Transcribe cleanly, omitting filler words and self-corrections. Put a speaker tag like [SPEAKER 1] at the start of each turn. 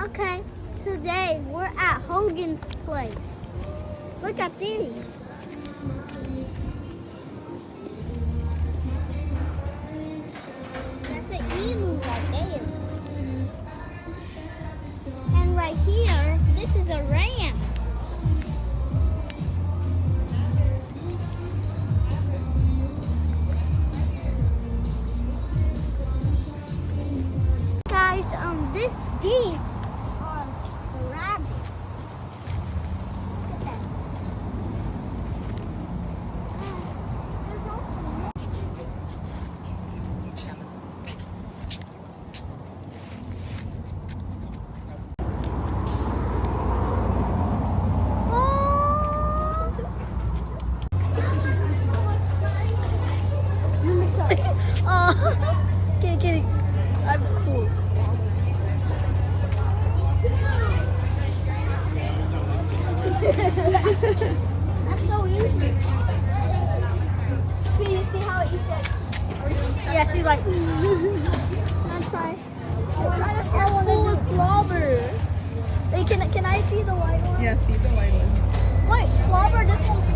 [SPEAKER 1] Okay, today we're at Hogan's place. Look at these. That's an emu right there. And right here, this is a ram. Guys, these are rabbits. Look at that. There's also
[SPEAKER 2] Oh, okay. I'm cool.
[SPEAKER 1] That's so easy. Can you see how it eats it?
[SPEAKER 2] Yeah, she's like,
[SPEAKER 1] I'm trying. I'm trying to follow one
[SPEAKER 2] full
[SPEAKER 1] of
[SPEAKER 2] of slobber. Hey, can I feed the white one?
[SPEAKER 3] Yeah, feed the white one.
[SPEAKER 1] Wait, slobber, this one's